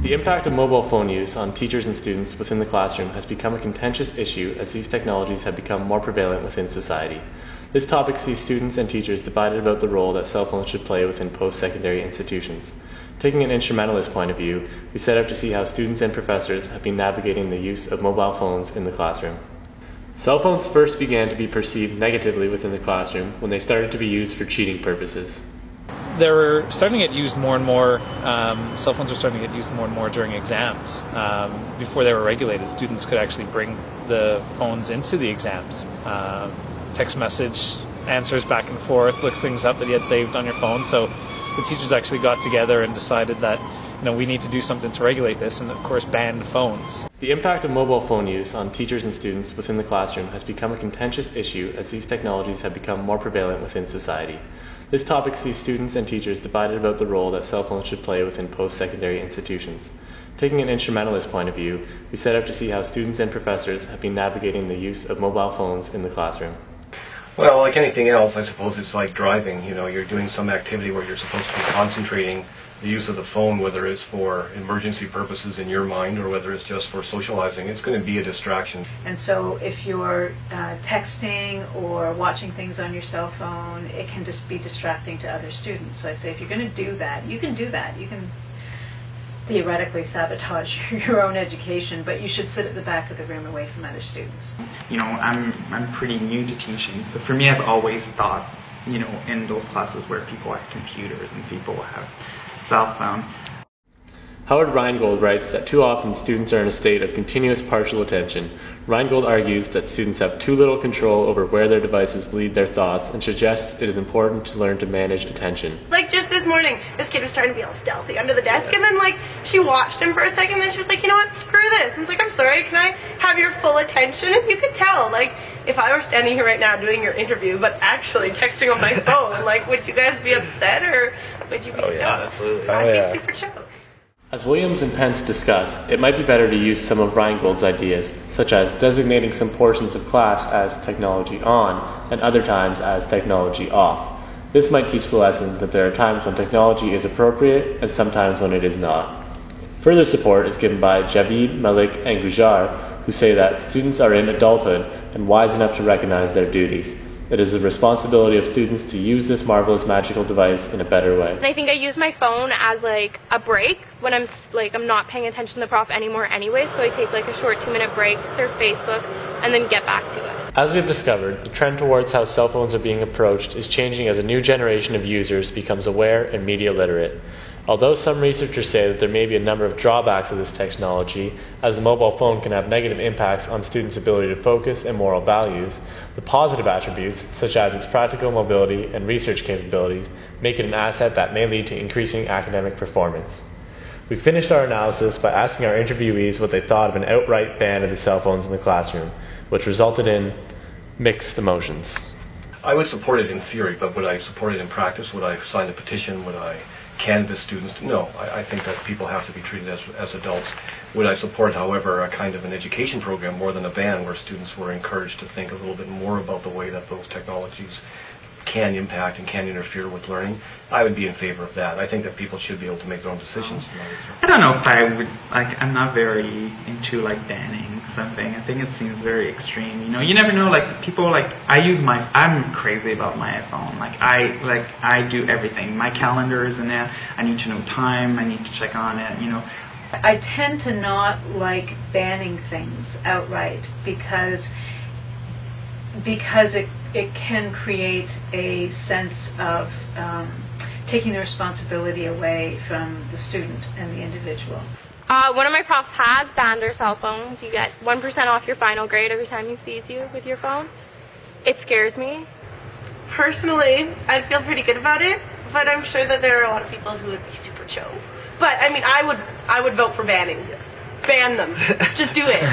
The impact of mobile phone use on teachers and students within the classroom has become a contentious issue as these technologies have become more prevalent within society. This topic sees students and teachers divided about the role that cell phones should play within post-secondary institutions. Taking an instrumentalist point of view, we set out to see how students and professors have been navigating the use of mobile phones in the classroom. Cell phones first began to be perceived negatively within the classroom when they started to be used for cheating purposes. They were starting to get used more and more. Cell phones are starting to get used more and more during exams. Before they were regulated, students could actually bring the phones into the exams. Text message answers back and forth, looks things up that you had saved on your phone. So the teachers actually got together and decided that we need to do something to regulate this, and of course banned phones. The impact of mobile phone use on teachers and students within the classroom has become a contentious issue as these technologies have become more prevalent within society. This topic sees students and teachers divided about the role that cell phones should play within post-secondary institutions. Taking an instrumentalist point of view, we set out to see how students and professors have been navigating the use of mobile phones in the classroom. Well, like anything else, I suppose it's like driving. You're doing some activity where you're supposed to be concentrating. The use of the phone, whether it's for emergency purposes in your mind or whether it's just for socializing, it's going to be a distraction. And so if you're texting or watching things on your cell phone, it can just be distracting to other students. So I say if you're going to do that. You can theoretically sabotage your own education, but you should sit at the back of the room away from other students. I'm pretty new to teaching, so for me I've always thought, in those classes where people have computers and people have cell phone. Howard Reingold writes that too often students are in a state of continuous partial attention. Reingold argues that students have too little control over where their devices lead their thoughts and suggests it is important to learn to manage attention. Like just this morning, this kid was trying to be all stealthy under the desk, and then she watched him for a second, and then she was like, you know what, screw this. And I was like, I'm sorry, can I have your full attention? And you could tell, if I were standing here right now doing your interview, but actually texting on my phone, would you guys be upset or would you be stoked? Yeah, absolutely. I'd be super choked. As Williams and Pence discuss, it might be better to use some of Reingold's ideas, such as designating some portions of class as technology on and other times as technology off. This might teach the lesson that there are times when technology is appropriate and sometimes when it is not. Further support is given by Javid, Malik, and Gujar, who say that students are in adulthood and wise enough to recognize their duties. It is the responsibility of students to use this marvelous magical device in a better way. I think I use my phone as a break when I'm not paying attention to the prof anymore anyway, so I take a short 2-minute break, surf Facebook, and then get back to it. As we've discovered, the trend towards how cell phones are being approached is changing as a new generation of users becomes aware and media literate. Although some researchers say that there may be a number of drawbacks of this technology, as the mobile phone can have negative impacts on students' ability to focus and moral values, the positive attributes, such as its practical mobility and research capabilities, make it an asset that may lead to increasing academic performance. We finished our analysis by asking our interviewees what they thought of an outright ban of the cell phones in the classroom, which resulted in mixed emotions. I would support it in theory, but would I support it in practice? Would I sign a petition? Would I canvass students? No, I think that people have to be treated as adults. Would I support, however, a kind of an education program more than a ban where students were encouraged to think a little bit more about the way that those technologies can impact and can interfere with learning? I would be in favor of that. I think that people should be able to make their own decisions. I don't know if I would, I'm not very into banning something. I think it seems very extreme. You never know, people I'm crazy about my iPhone. I do everything. My calendar is in it. I need to know time. I need to check on it, I tend to not like banning things outright because it can create a sense of taking the responsibility away from the student and the individual. One of my profs has banned our cell phones. You get 1% off your final grade every time he sees you with your phone. It scares me. Personally, I'd feel pretty good about it, but I'm sure that there are a lot of people who would be super chill. But I would vote for banning. Ban them. Just do it.